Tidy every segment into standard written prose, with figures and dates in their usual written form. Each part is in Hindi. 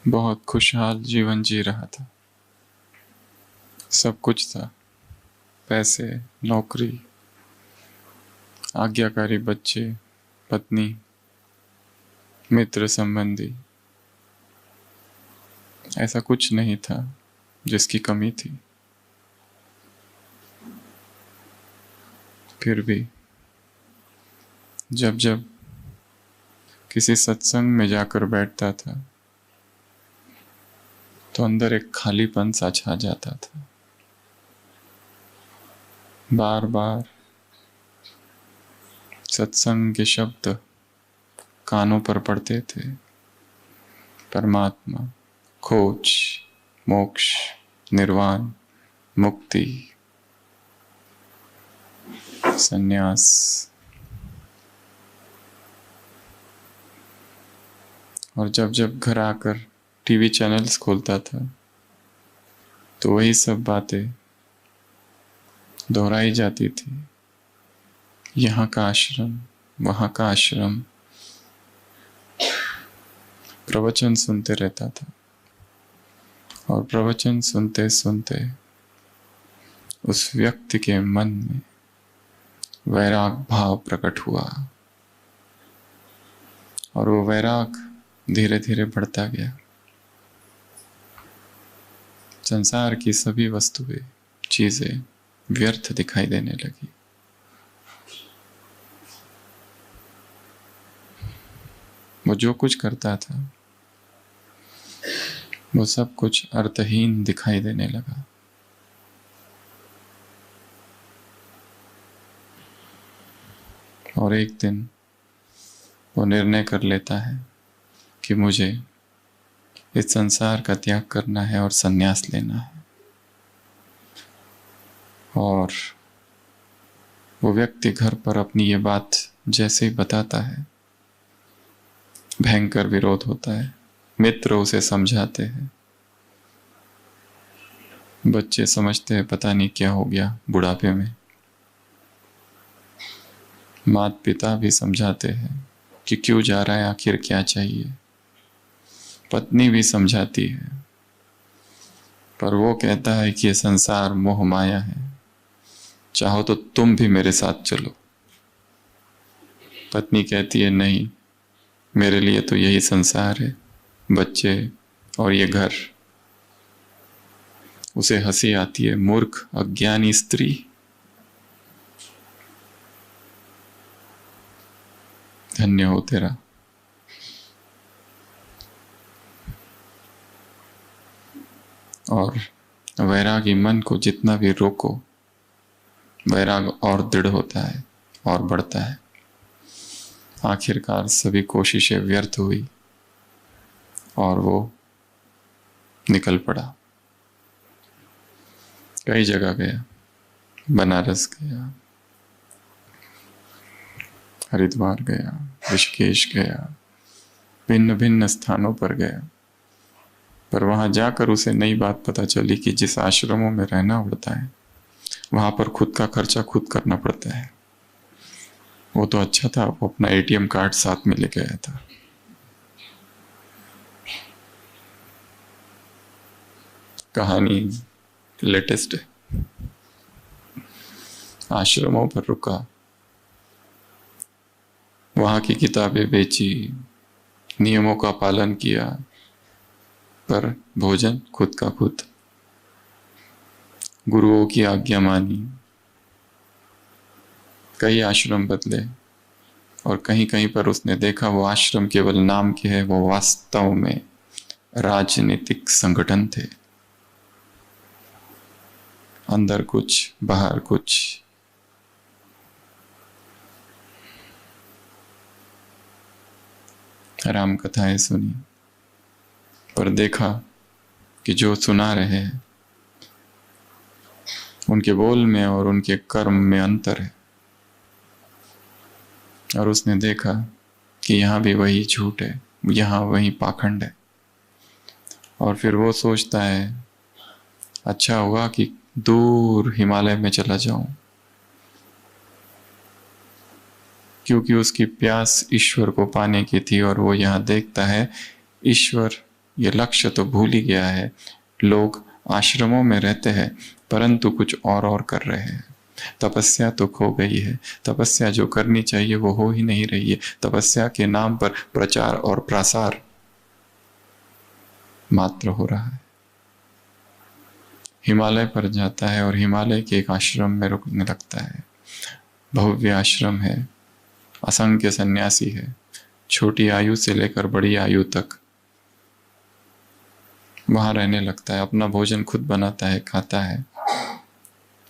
बहुत खुशहाल जीवन जी रहा था। सब कुछ था, पैसे, नौकरी, आज्ञाकारी बच्चे, पत्नी, मित्र संबंधी। ऐसा कुछ नहीं था जिसकी कमी थी। फिर भी जब जब किसी सत्संग में जाकर बैठता था तो अंदर एक खालीपन सा छा जाता था। बार बार सत्संग के शब्द कानों पर पड़ते थे। परमात्मा, खोज, मोक्ष, निर्वाण, मुक्ति, संन्यास। और जब जब घर आकर टीवी चैनल्स खोलता था तो वही सब बातें दोहराई जाती थी। यहाँ का आश्रम, वहाँ का आश्रम। प्रवचन सुनते रहता था और प्रवचन सुनते सुनते उस व्यक्ति के मन में वैराग भाव प्रकट हुआ और वो वैराग धीरे धीरे बढ़ता गया। संसार की सभी वस्तुएं, चीजें व्यर्थ दिखाई देने लगी। वो जो कुछ करता था वो सब कुछ अर्थहीन दिखाई देने लगा। और एक दिन वो निर्णय कर लेता है कि मुझे इस संसार का त्याग करना है और संन्यास लेना है। और वो व्यक्ति घर पर अपनी ये बात जैसे ही बताता है, भयंकर विरोध होता है। मित्र उसे समझाते हैं, बच्चे समझते हैं पता नहीं क्या हो गया बुढ़ापे में। माता पिता भी समझाते हैं कि क्यों जा रहा है, आखिर क्या चाहिए। पत्नी भी समझाती है, पर वो कहता है कि ये संसार मोह माया है, चाहो तो तुम भी मेरे साथ चलो। पत्नी कहती है नहीं, मेरे लिए तो यही संसार है, बच्चे और ये घर। उसे हंसी आती है, मूर्ख अज्ञानी स्त्री। धन्य हो तेरा। और वैरागी मन को जितना भी रोको, वैराग और दृढ़ होता है और बढ़ता है। आखिरकार सभी कोशिशें व्यर्थ हुई और वो निकल पड़ा। कई जगह गया, बनारस गया, हरिद्वार गया, ऋषिकेश गया, भिन्न भिन्न स्थानों पर गया। पर वहां जाकर उसे नई बात पता चली कि जिस आश्रमों में रहना पड़ता है वहां पर खुद का खर्चा खुद करना पड़ता है। वो तो अच्छा था, वो अपना एटीएम कार्ड साथ में लेके आया था। कहानी लेटेस्ट है। आश्रमों पर रुका, वहां की किताबें बेची, नियमों का पालन किया, पर भोजन खुद का खुद। गुरुओं की आज्ञा मानी। कई आश्रम बदले और कहीं कहीं पर उसने देखा वो आश्रम केवल नाम के है, वो वास्तव में राजनीतिक संगठन थे। अंदर कुछ, बाहर कुछ। राम कथाएं सुनी, पर देखा कि जो सुना रहे हैं उनके बोल में और उनके कर्म में अंतर है। और उसने देखा कि यहाँ भी वही झूठ है, यहाँ वही पाखंड है। और फिर वो सोचता है अच्छा हुआ कि दूर हिमालय में चला जाऊं, क्योंकि उसकी प्यास ईश्वर को पाने की थी। और वो यहाँ देखता है ईश्वर ये लक्ष्य तो भूल ही गया है। लोग आश्रमों में रहते हैं परंतु कुछ और कर रहे हैं। तपस्या तो खो गई है। तपस्या जो करनी चाहिए वो हो ही नहीं रही है। तपस्या के नाम पर प्रचार और प्रसार मात्र हो रहा है। हिमालय पर जाता है और हिमालय के एक आश्रम में रुकने लगता है। भव्य आश्रम है, असंख्य सन्यासी है, छोटी आयु से लेकर बड़ी आयु तक वहां रहने लगता है। अपना भोजन खुद बनाता है, खाता है।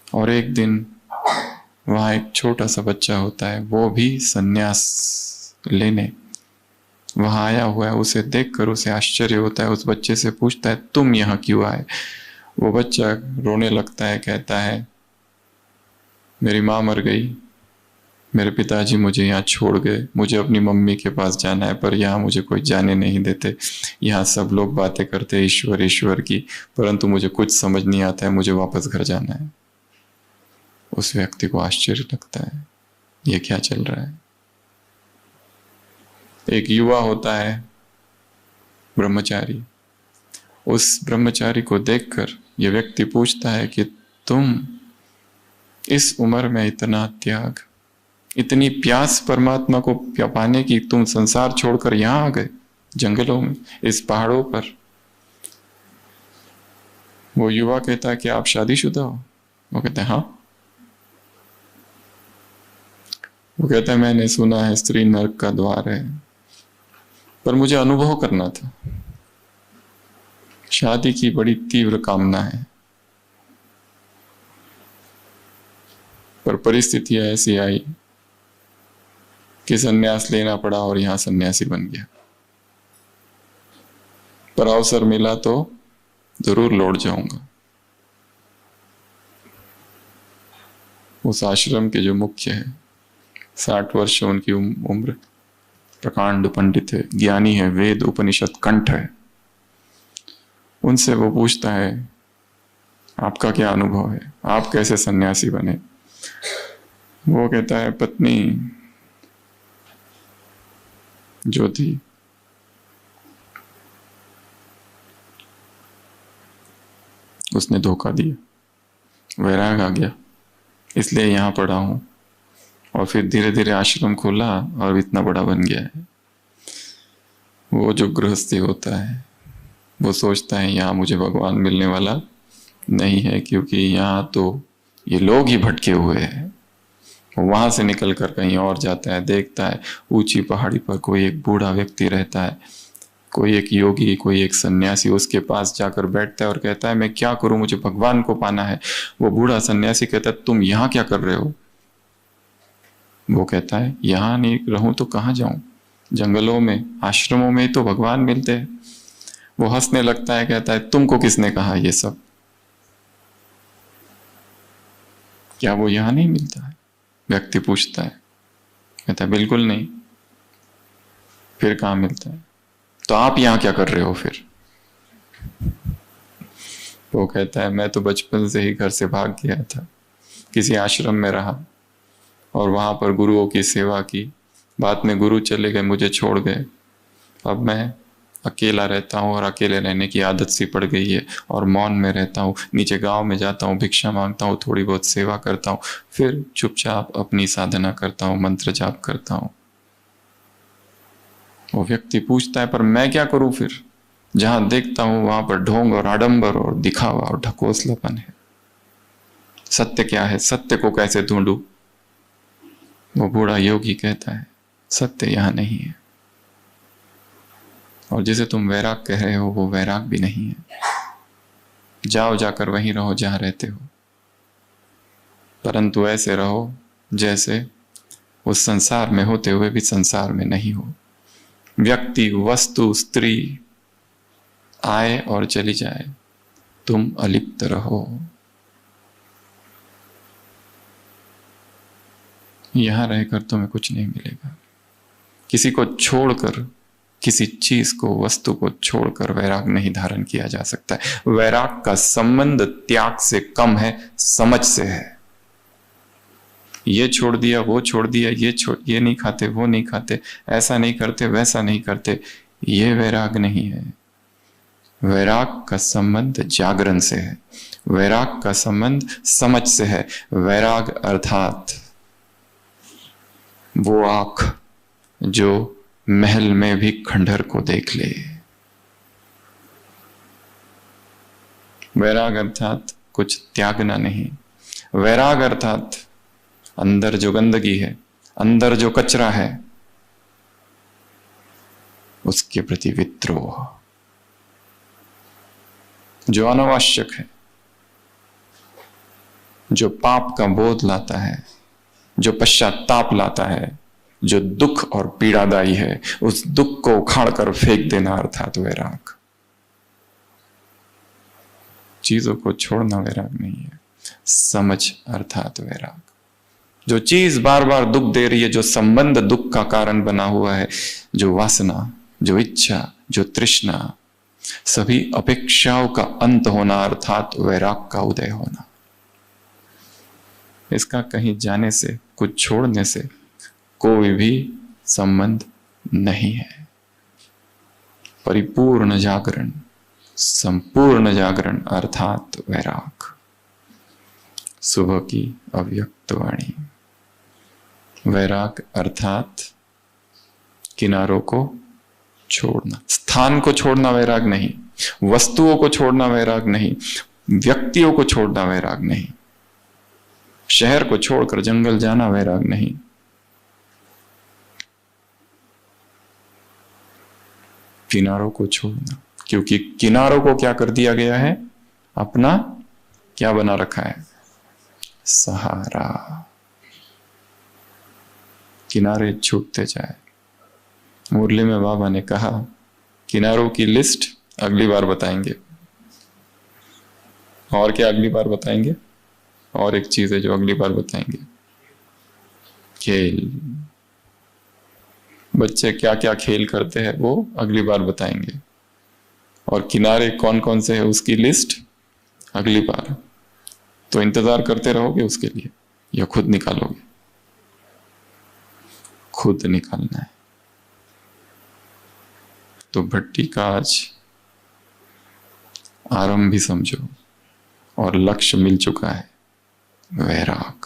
और एक दिन वहां एक छोटा सा बच्चा होता है, वो भी सन्यास लेने वहां आया हुआ है। उसे देखकर उसे आश्चर्य होता है। उस बच्चे से पूछता है, तुम यहाँ क्यों आए? वो बच्चा रोने लगता है, कहता है, मेरी माँ मर गई, मेरे पिताजी मुझे यहाँ छोड़ गए, मुझे अपनी मम्मी के पास जाना है, पर यहाँ मुझे कोई जाने नहीं देते। यहाँ सब लोग बातें करते हैं ईश्वर ईश्वर की, परंतु मुझे कुछ समझ नहीं आता है, मुझे वापस घर जाना है। उस व्यक्ति को आश्चर्य लगता है, ये क्या चल रहा है। एक युवा होता है, ब्रह्मचारी। उस ब्रह्मचारी को देखकर यह व्यक्ति पूछता है कि तुम इस उम्र में इतना त्याग, इतनी प्यास परमात्मा को पाने की, तुम संसार छोड़कर यहां आ गए, जंगलों में, इस पहाड़ों पर। वो युवा कहता है कि आप शादीशुदा हो? वो कहते हैं हाँ। वो कहता है, मैंने सुना है स्त्री नरक का द्वार है, पर मुझे अनुभव करना था। शादी की बड़ी तीव्र कामना है, पर परिस्थितियां ऐसी आई कि सन्यास लेना पड़ा और यहां सन्यासी बन गया। पर अवसर मिला तो जरूर लौट जाऊंगा। उस आश्रम के जो मुख्य है, 60 वर्ष उनकी उम्र, प्रकांड पंडित है, ज्ञानी है, वेद उपनिषद कंठ है। उनसे वो पूछता है, आपका क्या अनुभव है, आप कैसे सन्यासी बने? वो कहता है, पत्नी जो थी उसने धोखा दिया, वैराग आ गया, इसलिए यहां पड़ा हूं। और फिर धीरे धीरे आश्रम खोला और इतना बड़ा बन गया है। वो जो गृहस्थी होता है वो सोचता है यहाँ मुझे भगवान मिलने वाला नहीं है, क्योंकि यहाँ तो ये लोग ही भटके हुए हैं। वहां से निकल कर कहीं और जाता है, देखता है ऊंची पहाड़ी पर कोई एक बूढ़ा व्यक्ति रहता है, कोई एक योगी, कोई एक सन्यासी। उसके पास जाकर बैठता है और कहता है, मैं क्या करूं, मुझे भगवान को पाना है। वो बूढ़ा सन्यासी कहता है, तुम यहाँ क्या कर रहे हो? वो कहता है, यहाँ नहीं रहूं तो कहाँ जाऊं, जंगलों में, आश्रमों में तो भगवान मिलते हैं। वो हंसने लगता है, कहता है, तुमको किसने कहा ये सब? क्या वो यहां नहीं मिलता है? व्यक्ति पूछता है, कहता है, बिल्कुल नहीं। फिर कहां मिलता है? तो आप यहां क्या कर रहे हो फिर? वो कहता है, मैं तो बचपन से ही घर से भाग गया था, किसी आश्रम में रहा और वहां पर गुरुओं की सेवा की। बाद में गुरु चले गए, मुझे छोड़ गए। अब मैं अकेला रहता हूँ और अकेले रहने की आदत सी पड़ गई है और मौन में रहता हूँ। नीचे गांव में जाता हूँ, भिक्षा मांगता हूँ, थोड़ी बहुत सेवा करता हूँ, फिर चुपचाप अपनी साधना करता हूँ, मंत्र जाप करता हूँ। वो व्यक्ति पूछता है, पर मैं क्या करूं फिर? जहां देखता हूं वहां पर ढोंग और आडंबर और दिखावा और ढकोसलापन है। सत्य क्या है? सत्य को कैसे ढूंढूं? वो बूढ़ा योगी कहता है, सत्य यहां नहीं है, और जिसे तुम वैराग कह रहे हो वो वैराग भी नहीं है। जाओ, जाकर वहीं रहो जहां रहते हो, परंतु ऐसे रहो जैसे उस संसार में होते हुए भी संसार में नहीं हो। व्यक्ति, वस्तु, स्त्री आए और चली जाए, तुम अलिप्त रहो। यहां रहकर तुम्हें कुछ नहीं मिलेगा। किसी को छोड़कर, किसी चीज को, वस्तु को छोड़कर वैराग नहीं धारण किया जा सकता है। वैराग का संबंध त्याग से कम है, समझ से है। ये छोड़ दिया, वो छोड़ दिया, ये नहीं खाते, वो नहीं खाते, ऐसा नहीं करते, वैसा नहीं करते, ये वैराग नहीं है। वैराग का संबंध जागरण से है, वैराग का संबंध समझ से है। वैराग अर्थात वो आंख जो महल में भी खंडहर को देख ले। वैराग अर्थात कुछ त्यागना नहीं। वैराग अर्थात अंदर जो गंदगी है, अंदर जो कचरा है, उसके प्रति विद्रोह, जो अनावश्यक है, जो पाप का बोध लाता है, जो पश्चाताप लाता है, जो दुख और पीड़ादायी है, उस दुख को उखाड़ कर फेंक देना अर्थात वैराग। चीजों को छोड़ना वैराग नहीं है, समझ अर्थात वैराग। जो चीज बार बार दुख दे रही है, जो संबंध दुख का कारण बना हुआ है, जो वासना, जो इच्छा, जो तृष्णा, सभी अपेक्षाओं का अंत होना अर्थात वैराग का उदय होना। इसका कहीं जाने से, कुछ छोड़ने से कोई भी संबंध नहीं है। परिपूर्ण जागरण, संपूर्ण जागरण अर्थात वैराग। सुबह की अव्यक्त वाणी। वैराग अर्थात किनारों को छोड़ना, स्थान को छोड़ना वैराग नहीं, वस्तुओं को छोड़ना वैराग नहीं, व्यक्तियों को छोड़ना वैराग नहीं, शहर को छोड़कर जंगल जाना वैराग नहीं। किनारों को छोड़ना, क्योंकि किनारों को क्या कर दिया गया है? अपना क्या बना रखा है? सहारा। किनारे छूटते जाए। मुरली में बाबा ने कहा, किनारों की लिस्ट अगली बार बताएंगे। और क्या अगली बार बताएंगे? और एक चीज है जो अगली बार बताएंगे, खेल। बच्चे क्या क्या खेल करते हैं वो अगली बार बताएंगे। और किनारे कौन कौन से है उसकी लिस्ट अगली बार। तो इंतजार करते रहोगे उसके लिए या खुद निकालोगे? खुद निकालना है। तो भट्टी का आज आरंभ भी समझो और लक्ष्य मिल चुका है, वैराग।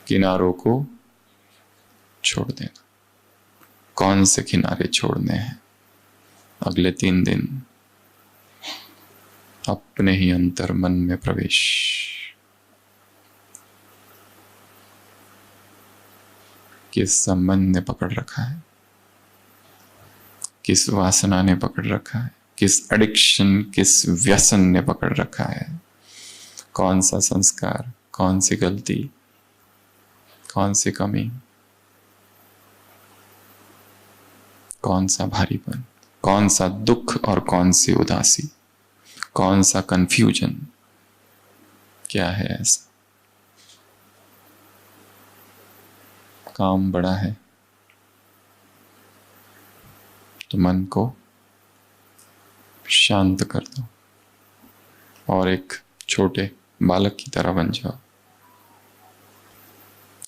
किनारों को छोड़ देना। कौन से किनारे छोड़ने हैं? अगले 3 दिन अपने ही अंतर मन में प्रवेश। किस संबंध ने पकड़ रखा है? किस वासना ने पकड़ रखा है? किस एडिक्शन, किस व्यसन ने पकड़ रखा है? कौन सा संस्कार, कौन सी गलती, कौन सी कमी, कौन सा भारीपन, कौन सा दुख और कौन सी उदासी, कौन सा कंफ्यूजन, क्या है ऐसा? काम बड़ा है तो मन को शांत कर दो और एक छोटे बालक की तरह बन जाओ,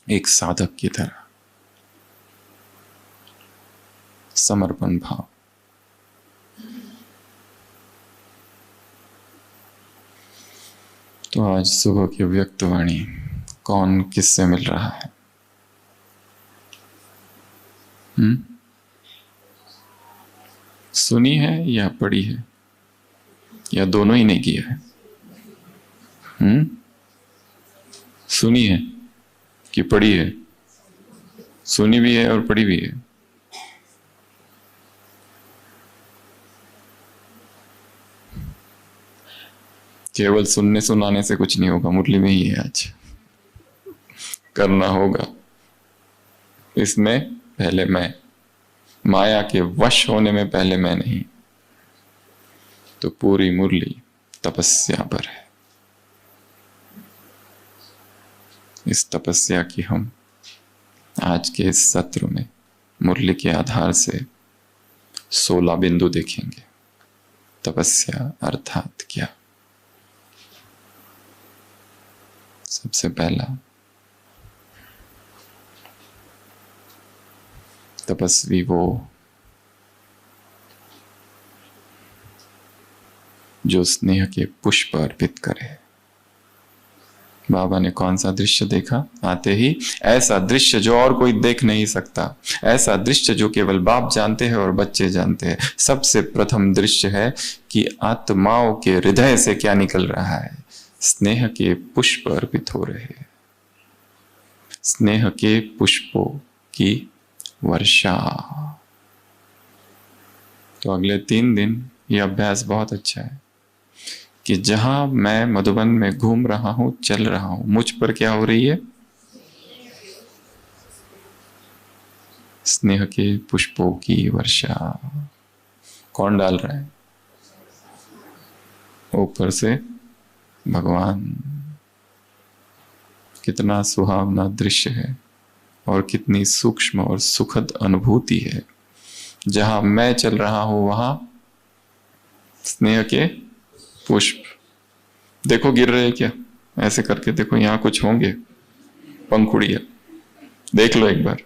एक साधक की तरह। समर्पण भाव। तो आज सुबह की व्यक्त वाणी कौन किससे मिल रहा है? सुनी है या पढ़ी है या दोनों ही नहीं किया है? सुनी है कि पढ़ी है? सुनी भी है और पढ़ी भी है। केवल सुनने सुनाने से कुछ नहीं होगा, मुरली में ही है आज। करना होगा। इसमें पहले मैं, माया के वश होने में पहले मैं नहीं। तो पूरी मुरली तपस्या पर है। इस तपस्या की हम आज के इस सत्र में मुरली के आधार से 16 बिंदु देखेंगे। तपस्या अर्थात क्या? सबसे पहला, तपस्वी वो जो स्नेह के पुष्प अर्पित करे। बाबा ने कौन सा दृश्य देखा आते ही? ऐसा दृश्य जो और कोई देख नहीं सकता, ऐसा दृश्य जो केवल बाप जानते हैं और बच्चे जानते हैं। सबसे प्रथम दृश्य है कि आत्माओं के हृदय से क्या निकल रहा है? स्नेह के पुष्प अर्पित हो रहे हैं, स्नेह के पुष्पों की वर्षा। तो अगले 3 दिन ये अभ्यास बहुत अच्छा है कि जहां मैं मधुबन में घूम रहा हूं, चल रहा हूं, मुझ पर क्या हो रही है? स्नेह के पुष्पों की वर्षा। कौन डाल रहा है? ऊपर से भगवान। कितना सुहावना दृश्य है और कितनी सूक्ष्म और सुखद अनुभूति है। जहां मैं चल रहा हूं वहां स्नेह के पुष्प। देखो गिर रहे क्या? ऐसे करके देखो, यहां कुछ होंगे पंखुड़िया, देख लो एक बार,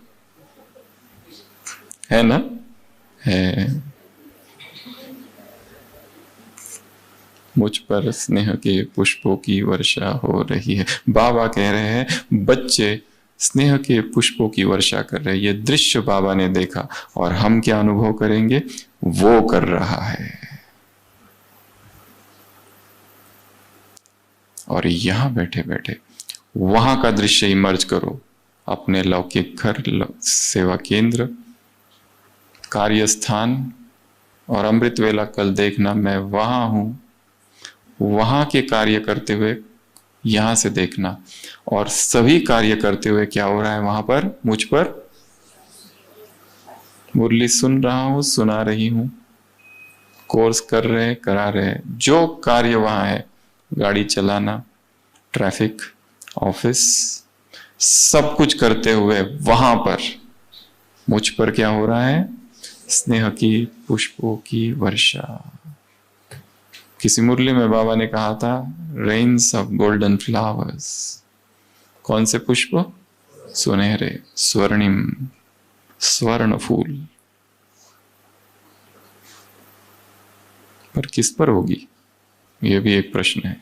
है ना? है। मुझ पर स्नेह के पुष्पों की वर्षा हो रही है। बाबा कह रहे हैं बच्चे स्नेह के पुष्पों की वर्षा कर रहे हैं। ये दृश्य बाबा ने देखा और हम क्या अनुभव करेंगे? वो कर रहा है। और यहां बैठे बैठे वहां का दृश्य इमर्ज करो। अपने लौकिक घर, सेवा केंद्र, कार्यस्थान और अमृत वेला कल देखना मैं वहां हूं, वहां के कार्य करते हुए यहां से देखना। और सभी कार्य करते हुए क्या हो रहा है वहां पर? मुझ पर मुरली सुन रहा हूं, सुना रही हूं, कोर्स कर रहे, करा रहे, जो कार्य वहां है, गाड़ी चलाना, ट्रैफिक, ऑफिस, सब कुछ करते हुए वहां पर मुझ पर क्या हो रहा है? स्नेह की पुष्पों की वर्षा। किसी मुरली में बाबा ने कहा था रेन्स ऑफ गोल्डन फ्लावर्स। कौन से पुष्प? सुनहरे, स्वर्णिम, स्वर्ण फूल। पर किस पर होगी? यह भी एक प्रश्न है।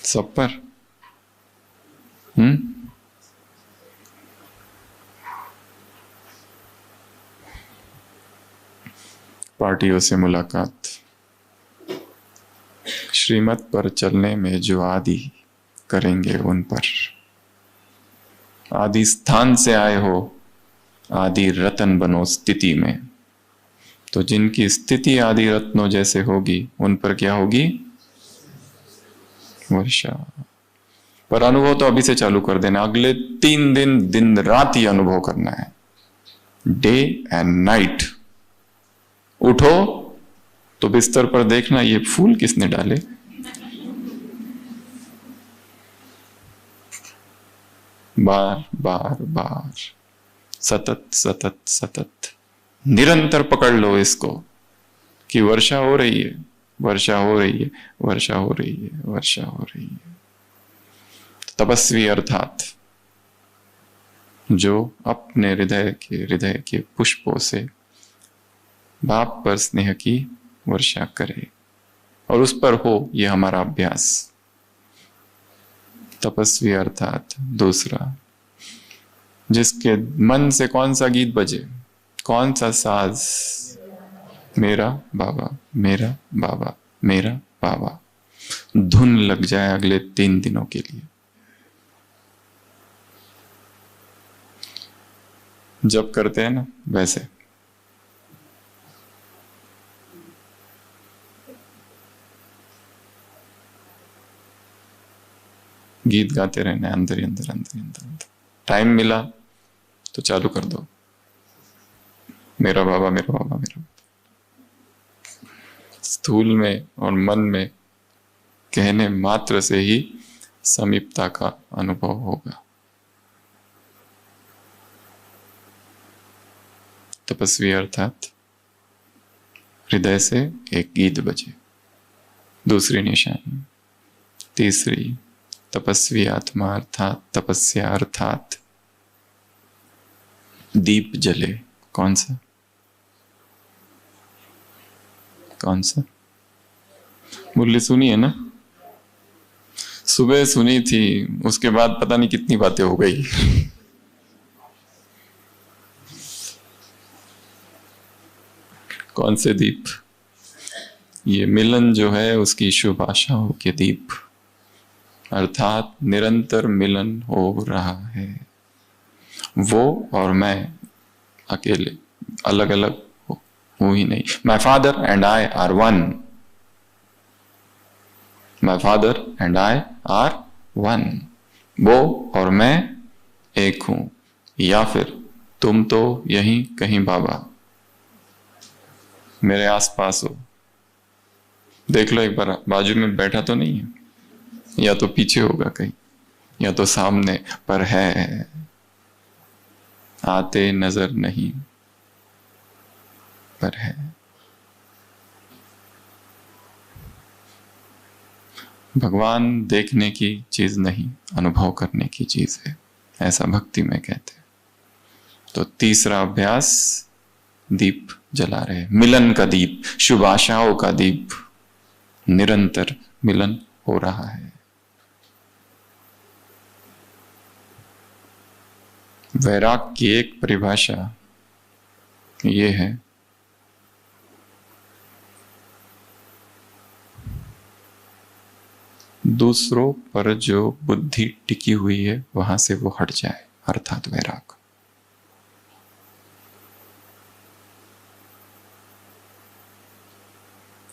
सब पर? पार्टियों से मुलाकात, श्रीमत पर चलने में जो आदि करेंगे उन पर। आदि स्थान से आए हो, आदि रतन बनो स्थिति में। तो जिनकी स्थिति आदि रत्नों जैसे होगी उन पर क्या होगी? वर्षा। पर अनुभव तो अभी से चालू कर देना। अगले 3 दिन दिन रात ही अनुभव करना है, डे एंड नाइट। उठो तो बिस्तर पर देखना ये फूल किसने डाले, बार बार बार, सतत सतत सतत, निरंतर पकड़ लो इसको कि वर्षा हो रही है, वर्षा हो रही है, वर्षा हो रही है, वर्षा हो रही है। तपस्वी अर्थात जो अपने हृदय के पुष्पों से बाप पर स्नेह की वर्षा करे और उस पर हो, यह हमारा अभ्यास। तपस्वी अर्थात दूसरा जिसके मन से कौन सा गीत बजे, कौन सा साज, मेरा बाबा, मेरा बाबा, मेरा बाबा, धुन लग जाए अगले 3 दिनों के लिए। जब करते हैं ना वैसे। गीत गाते रहना अंदर ही अंदर अंदर अंदर अंदर। टाइम मिला तो चालू कर दो, मेरा बाबा, मेरा बाबा, मेरा बाबा। स्थूल में और मन में कहने मात्र से ही समीपता का अनुभव होगा। तपस्वी अर्थात हृदय से एक गीत बजे। दूसरी निशानी। तीसरी तपस्वी आत्मा अर्थात तपस्या अर्थात दीप जले। कौन सा? कौन सा? मुरली सुनी है ना? सुबह सुनी थी, उसके बाद पता नहीं कितनी बातें हो गई। कौन से दीप? ये मिलन जो है उसकी शुभ आशाओं के दीप, अर्थात निरंतर मिलन हो रहा है। वो और मैं अकेले अलग अलग हूं ही नहीं। My father and I R one. My father and I R one. वो और मैं एक हूं। या फिर तुम तो यहीं कहीं बाबा मेरे आसपास हो। देख लो एक बार, बाजू में बैठा तो नहीं है, या तो पीछे होगा कहीं, या तो सामने, पर है। आते नजर नहीं, पर है। भगवान देखने की चीज नहीं, अनुभव करने की चीज है, ऐसा भक्ति में कहते हैं। तो तीसरा अभ्यास, दीप जला रहे, मिलन का दीप, शुभ आशाओं का दीप। निरंतर मिलन हो रहा है। वैराग की एक परिभाषा ये है, दूसरों पर जो बुद्धि टिकी हुई है वहां से वो हट जाए, अर्थात वैराग।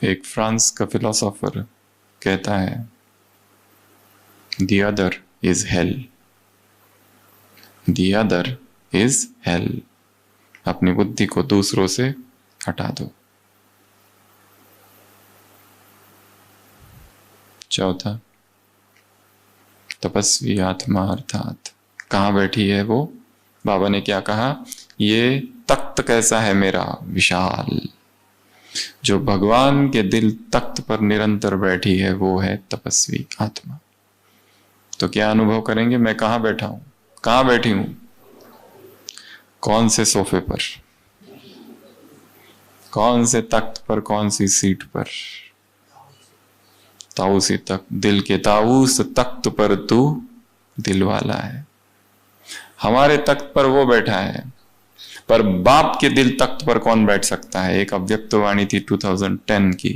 एक फ्रांस का फिलोसोफर कहता है, the other is hello. The other is hello. अपनी बुद्धि को दूसरों से हटा दो। चौथा, तपस्वी आत्मा, अर्थात कहां बैठी है वो? बाबा ने क्या कहा? ये तख्त कैसा है मेरा, विशाल। जो भगवान के दिल तख्त पर निरंतर बैठी है वो है तपस्वी आत्मा। तो क्या अनुभव करेंगे? मैं कहां बैठा हूं, कहां बैठी हूं? कौन से सोफे पर, कौन से तख्त पर, कौन सी सीट पर? ताऊसी तख्त, दिल के ताऊस तख्त पर तू दिल वाला है। हमारे तख्त पर वो बैठा है, पर बाप के दिल तख्त पर कौन बैठ सकता है? एक अव्यक्त वाणी थी 2010 की,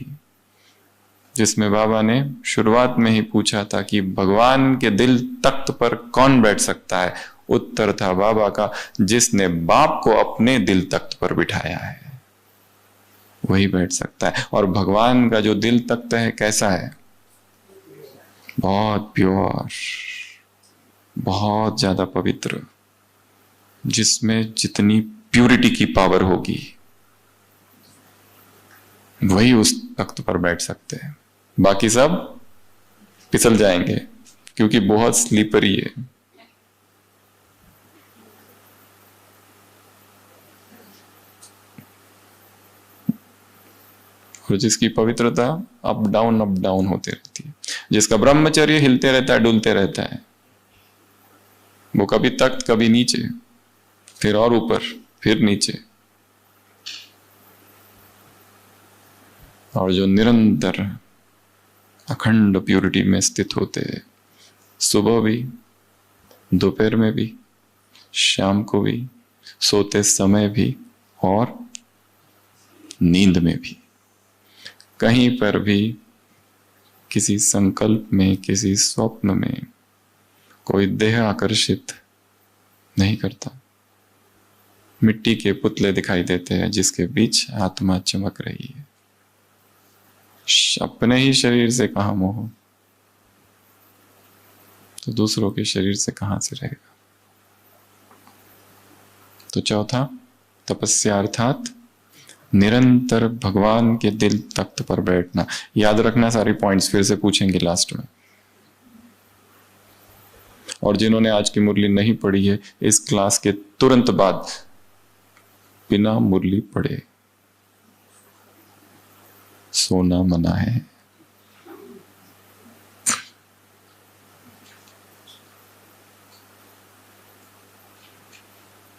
जिसमें बाबा ने शुरुआत में ही पूछा था कि भगवान के दिल तख्त पर कौन बैठ सकता है? उत्तर था बाबा का, जिसने बाप को अपने दिल तख्त पर बिठाया है वही बैठ सकता है। और भगवान का जो दिल तख्त है कैसा है? बहुत प्योर, बहुत ज्यादा पवित्र, जिसमें जितनी प्यूरिटी की पावर होगी वही उस तख्त पर बैठ सकते हैं। बाकी सब फिसल जाएंगे क्योंकि बहुत स्लीपरी है। और जिसकी पवित्रता अप डाउन होती रहती है, जिसका ब्रह्मचर्य हिलते रहता है, डुलते रहता है, वो कभी तख्त कभी नीचे, फिर और ऊपर, फिर नीचे। और जो निरंतर अखंड प्यूरिटी में स्थित होते हैं, सुबह भी, दोपहर में भी, शाम को भी, सोते समय भी और नींद में भी, कहीं पर भी किसी संकल्प में, किसी स्वप्न में कोई देह आकर्षित नहीं करता। मिट्टी के पुतले दिखाई देते हैं जिसके बीच आत्मा चमक रही है। अपने ही शरीर से कहां मोह, तो दूसरों के शरीर से कहां से रहेगा? तो चौथा, तपस्या अर्थात निरंतर भगवान के दिल तख्त पर बैठना। याद रखना, सारी पॉइंट्स फिर से पूछेंगे लास्ट में। और जिन्होंने आज की मुरली नहीं पढ़ी है, इस क्लास के तुरंत बाद बिना मुरली पढ़े सोना मना है।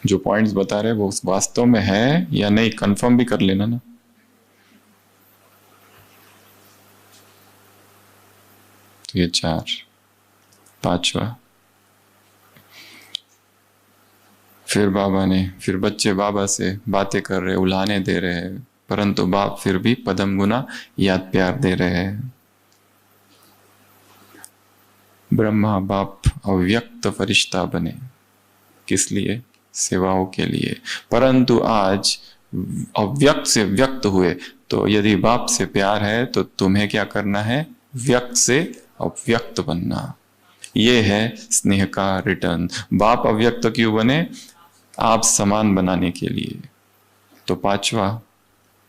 जो पॉइंट्स बता रहे वो वास्तव में है या नहीं, कंफर्म भी कर लेना ना। तो ये 4। पांचवा, फिर बच्चे बाबा से बातें कर रहे, उलाहने दे रहे हैं, परंतु बाप फिर भी पदम गुना याद प्यार दे रहे हैं। ब्रह्मा बाप अव्यक्त फरिश्ता बने, किस लिए? सेवाओं के लिए। परंतु आज अव्यक्त से व्यक्त हुए, तो यदि बाप से प्यार है तो तुम्हें क्या करना है? व्यक्त से अव्यक्त बनना। ये है स्नेह का रिटर्न। बाप अव्यक्त क्यों बने? आप समान बनाने के लिए। तो पांचवा,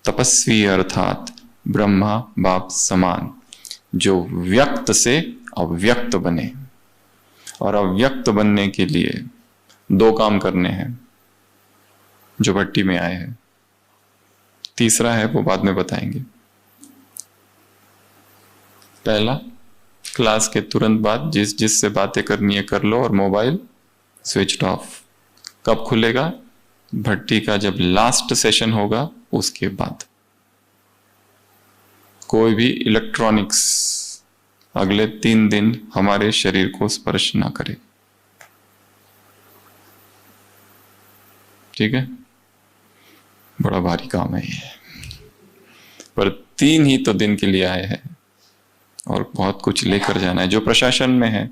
तपस्वी अर्थात ब्रह्मा बाप समान, जो व्यक्त से अव्यक्त बने। और अव्यक्त बनने के लिए 2 काम करने हैं जो भट्टी में आए हैं। तीसरा है वो बाद में बताएंगे। पहला, क्लास के तुरंत बाद जिससे बातें करनी है कर लो, और मोबाइल स्विच ऑफ। कब खुलेगा? भट्टी का जब लास्ट सेशन होगा उसके बाद। कोई भी इलेक्ट्रॉनिक्स अगले 3 दिन हमारे शरीर को स्पर्श ना करे, ठीक है? बड़ा भारी काम है ये, पर 3 ही तो दिन के लिए आए हैं और बहुत कुछ लेकर जाना है। जो प्रशासन में है,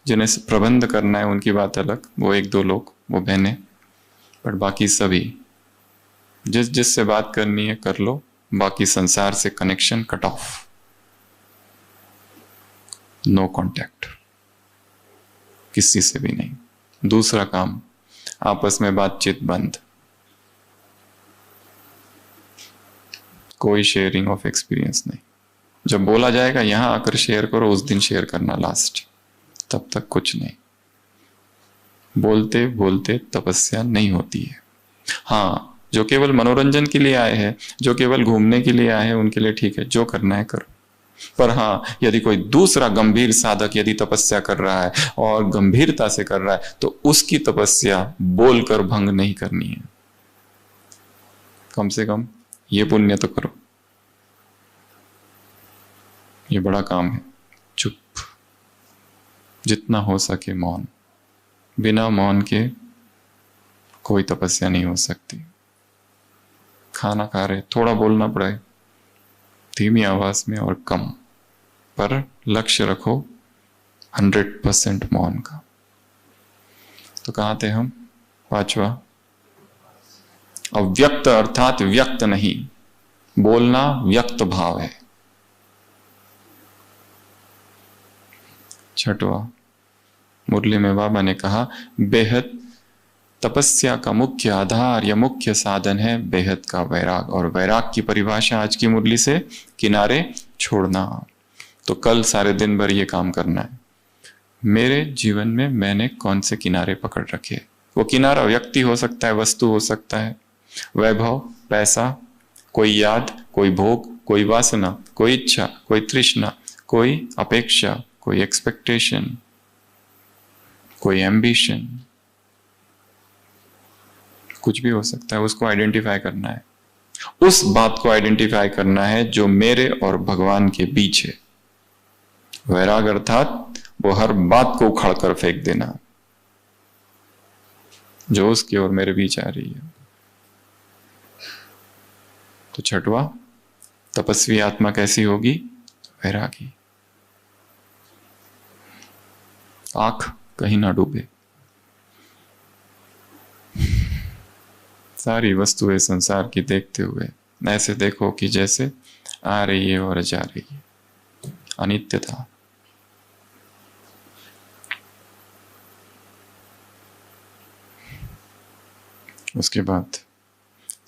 जिन्हें प्रबंध करना है, उनकी बात अलग, वो 1-2 लोग, वो बहनें, पर बाकी सभी जिससे बात करनी है कर लो, बाकी संसार से connection cut off, no contact, किसी से भी नहीं। दूसरा काम, आपस में बातचीत बंद, कोई शेयरिंग ऑफ एक्सपीरियंस नहीं। जब बोला जाएगा यहां आकर शेयर करो, उस दिन शेयर करना लास्ट, तब तक कुछ नहीं। बोलते बोलते तपस्या नहीं होती है। हाँ, जो केवल मनोरंजन के लिए आए हैं, जो केवल घूमने के लिए आए हैं, उनके लिए ठीक है, जो करना है करो। पर हाँ, यदि कोई दूसरा गंभीर साधक यदि तपस्या कर रहा है और गंभीरता से कर रहा है, तो उसकी तपस्या बोलकर भंग नहीं करनी है। कम से कम ये पुण्य तो करो। ये बड़ा काम है। चुप, जितना हो सके मौन। बिना मौन के कोई तपस्या नहीं हो सकती। खाना खा रहे, थोड़ा बोलना पड़े, धीमी आवाज में और कम, पर लक्ष्य रखो 100% मौन का। तो कहाँ थे हम? पांचवा, अव्यक्त अर्थात व्यक्त नहीं, बोलना व्यक्त भाव है। छठवा, मुरली में बाबा ने कहा, बेहद तपस्या का मुख्य आधार या मुख्य साधन है बेहद का वैराग। और वैराग की परिभाषा आज की मुरली से किनारे छोड़ना। तो कल सारे दिन भर ये काम करना है। मेरे जीवन में मैंने कौन से किनारे पकड़ रखे? वो किनारा व्यक्ति हो सकता है, वस्तु हो सकता है, वैभव, पैसा, कोई याद, कोई भोग, कोई वासना, कोई इच्छा, कोई तृष्णा, कोई अपेक्षा, कोई एक्सपेक्टेशन, कोई एम्बिशन, कुछ भी हो सकता है। उसको आइडेंटिफाई करना है, उस बात को आइडेंटिफाई करना है जो मेरे और भगवान के बीच है। वैराग अर्थात वो हर बात को उखाड़ कर फेंक देना जो उसकी और मेरे बीच आ रही है। तो छठवा, तपस्वी आत्मा कैसी होगी? वैरागी। आंख कहीं ना डूबे, सारी वस्तुएं संसार की देखते हुए ऐसे देखो कि जैसे आ रही है और जा रही है, अनित्यता। उसके बाद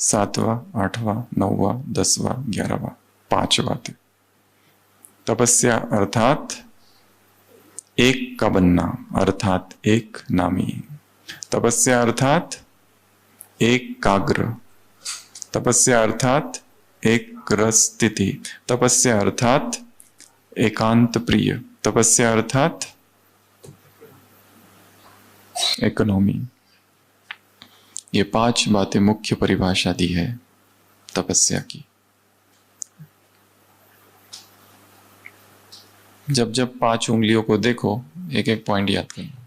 7वां, 8वां, 9वां, 10वां, 11वां, 5 बातें। तपस्या अर्थात एक का बनना, अर्थात एक नामी। तपस्या अर्थात एकाग्र। तपस्या अर्थात एक रस स्थिति। तपस्या अर्थात एकांत प्रिय। तपस्या अर्थात इकोनॉमी। ये 5 बातें मुख्य परिभाषा दी है तपस्या की। जब जब 5 उंगलियों को देखो, एक एक पॉइंट याद करना।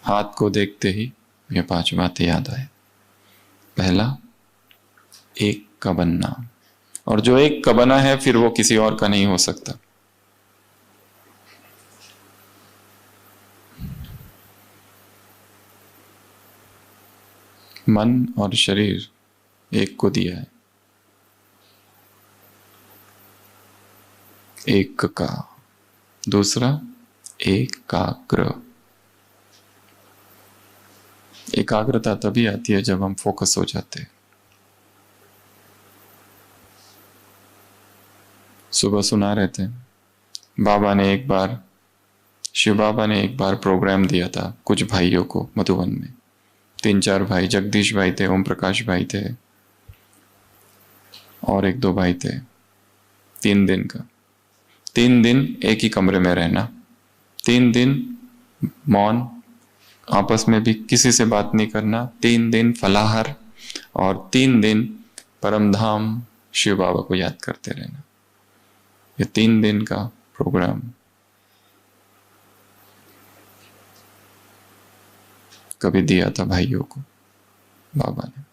हाथ को देखते ही ये 5 बातें याद आए। पहला, एक का बनना, और जो एक का बना है फिर वो किसी और का नहीं हो सकता। मन और शरीर एक को दिया है, एक का। दूसरा, एकाग्र। एकाग्रता तभी आती है जब हम फोकस हो जाते हैं। सुबह सुना रहे थे, बाबा ने एक बार, शिव बाबा ने एक बार प्रोग्राम दिया था कुछ भाइयों को मधुबन में। 3-4 भाई, जगदीश भाई थे, ओम प्रकाश भाई थे, और 1-2 भाई थे। 3 दिन का, 3 दिन एक ही कमरे में रहना, 3 दिन मौन, आपस में भी किसी से बात नहीं करना, 3 दिन फलाहार, और 3 दिन परमधाम शिव बाबा को याद करते रहना। ये 3 दिन का प्रोग्राम कभी दिया था भाइयों को बाबा ने।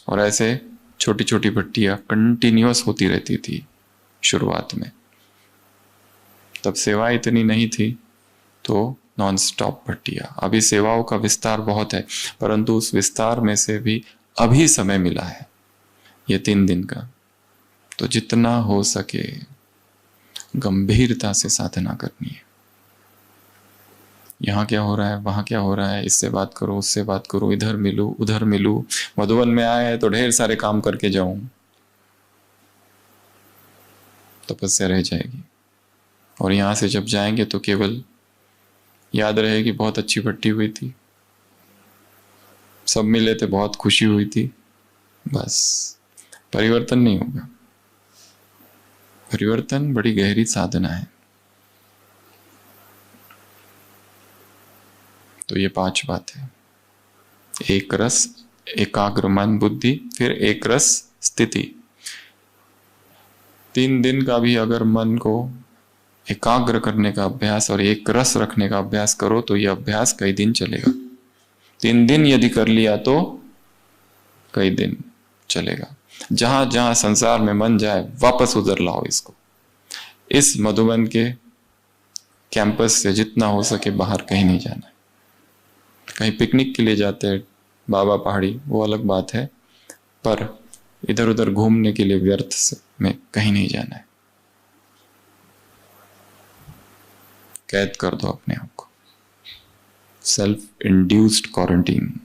और ऐसे छोटी छोटी भट्टियां कंटिन्यूअस होती रहती थी शुरुआत में। तब सेवा इतनी नहीं थी तो नॉन स्टॉप भट्टियां। अभी सेवाओं का विस्तार बहुत है, परंतु उस विस्तार में से भी अभी समय मिला है ये 3 दिन का, तो जितना हो सके गंभीरता से साधना करनी है। यहाँ क्या हो रहा है, वहां क्या हो रहा है, इससे बात करो, उससे बात करो, इधर मिलूं, उधर मिलूं, मधुबन में आए हैं तो ढेर सारे काम करके जाऊं, तपस्या रह जाएगी। और यहां से जब जाएंगे तो केवल याद रहेगी बहुत अच्छी भट्टी हुई थी, सब मिले थे, बहुत खुशी हुई थी, बस। परिवर्तन नहीं होगा। परिवर्तन बड़ी गहरी साधना है। तो ये 5 बातें, एक रस, एकाग्र मन बुद्धि, फिर एक रस स्थिति। 3 दिन का भी अगर मन को एकाग्र करने का अभ्यास और एक रस रखने का अभ्यास करो तो यह अभ्यास कई दिन चलेगा। 3 दिन यदि कर लिया तो कई दिन चलेगा। जहां जहां संसार में मन जाए वापस उधर लाओ इसको। इस मधुबन के कैंपस से जितना हो सके बाहर कहीं नहीं जाना है। कहीं पिकनिक के लिए जाते हैं बाबा पहाड़ी, वो अलग बात है, पर इधर उधर घूमने के लिए व्यर्थ से में कहीं नहीं जाना है। कैद कर दो अपने आप को, self induced quarantine.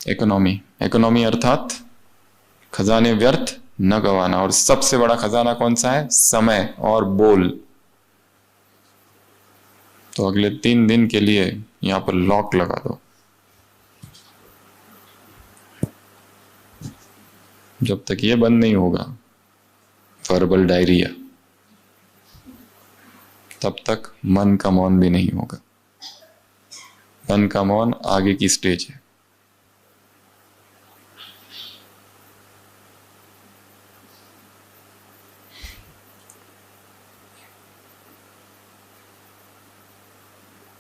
Economy, economy अर्थात खजाने व्यर्थ न गवाना। और सबसे बड़ा खजाना कौन सा है? समय और बोल। तो अगले 3 दिन के लिए यहां पर लॉक लगा दो। जब तक ये बंद नहीं होगा वर्बल डायरिया, तब तक मन का मौन भी नहीं होगा। मन का मौन आगे की स्टेज है।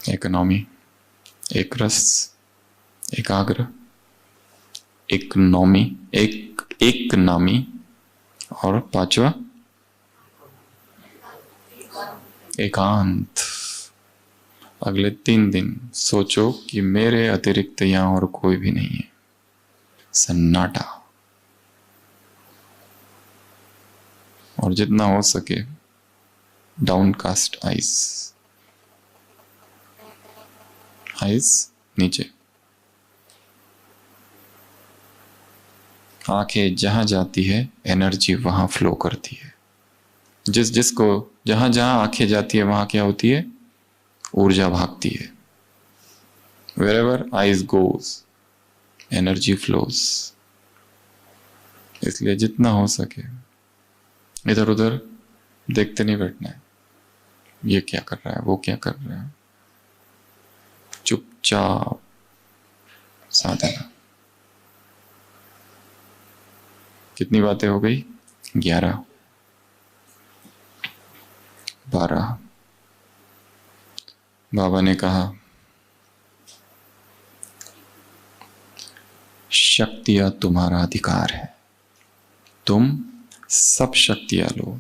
इकोनॉमी, एक रस, एकाग्र, इकोनॉमी, एक नामी, और 5वां एकांत। अगले 3 दिन सोचो कि मेरे अतिरिक्त यहां और कोई भी नहीं है। सन्नाटा। और जितना हो सके डाउनकास्ट आइज, आइज नीचे। आंखें जहां जाती है एनर्जी वहां फ्लो करती है। जिसको जहां जहां आंखें जाती है वहां क्या होती है? ऊर्जा भागती है। wherever eyes goes energy flows. इसलिए जितना हो सके इधर उधर देखते नहीं बैठना है, ये क्या कर रहा है, वो क्या कर रहा है। चुपचाप साधना। कितनी बातें हो गई? 11, 12। बाबा ने कहा शक्तियां तुम्हारा अधिकार है, तुम सब शक्तियां लो,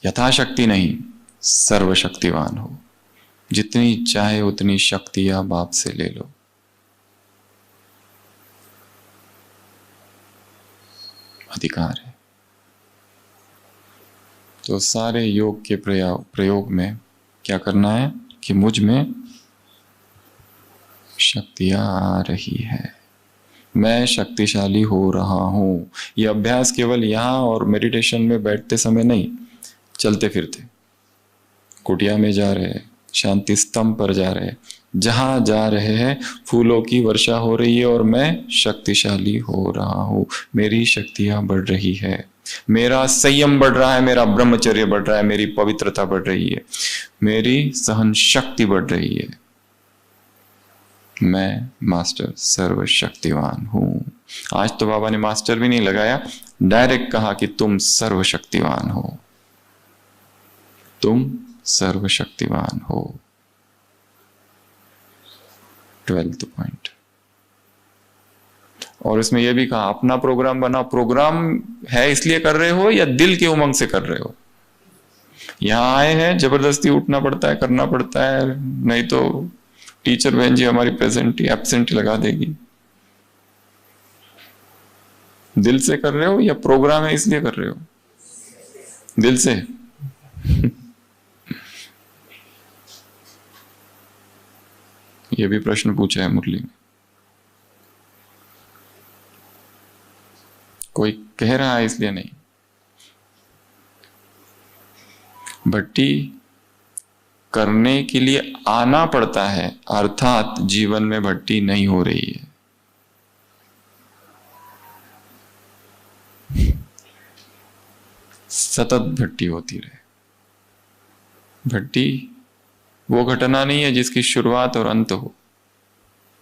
यथाशक्ति नहीं, सर्वशक्तिवान हो। जितनी चाहे उतनी शक्तियां बाप से ले लो। अधिकार है। तो सारे योग के प्रयोग में क्या करना है कि मुझ में शक्तियां आ रही है, मैं शक्तिशाली हो रहा हूं। यह अभ्यास केवल यहां और मेडिटेशन में बैठते समय नहीं, चलते फिरते, कुटिया में जा रहे, शांति स्तंभ पर जा रहे, जहां जा रहे हैं फूलों की वर्षा हो रही है और मैं शक्तिशाली हो रहा हूं। मेरी शक्तियां बढ़ रही है, मेरा संयम बढ़ रहा है, मेरा ब्रह्मचर्य बढ़ रहा है, मेरी पवित्रता बढ़ रही है, मेरी सहन शक्ति बढ़ रही है। मैं मास्टर सर्वशक्तिवान हूं। आज तो बाबा ने मास्टर भी नहीं लगाया, डायरेक्ट कहा कि तुम सर्वशक्तिवान हो, तुम सर्वशक्तिवान हो। 12th point. और इसमें यह भी कहा अपना प्रोग्राम बना। प्रोग्राम है इसलिए कर रहे हो या दिल के उमंग से कर रहे हो? यहां आए हैं, जबरदस्ती उठना पड़ता है, करना पड़ता है, नहीं तो टीचर बहन जी हमारी प्रेजेंट एब्सेंट लगा देगी। दिल से कर रहे हो या प्रोग्राम है इसलिए कर रहे हो? दिल से। यह भी प्रश्न पूछा है मुरली में। कोई कह रहा है इसलिए नहीं। भट्टी करने के लिए आना पड़ता है, अर्थात जीवन में भट्टी नहीं हो रही है। सतत भट्टी होती रहे। भट्टी वो घटना नहीं है जिसकी शुरुआत और अंत हो।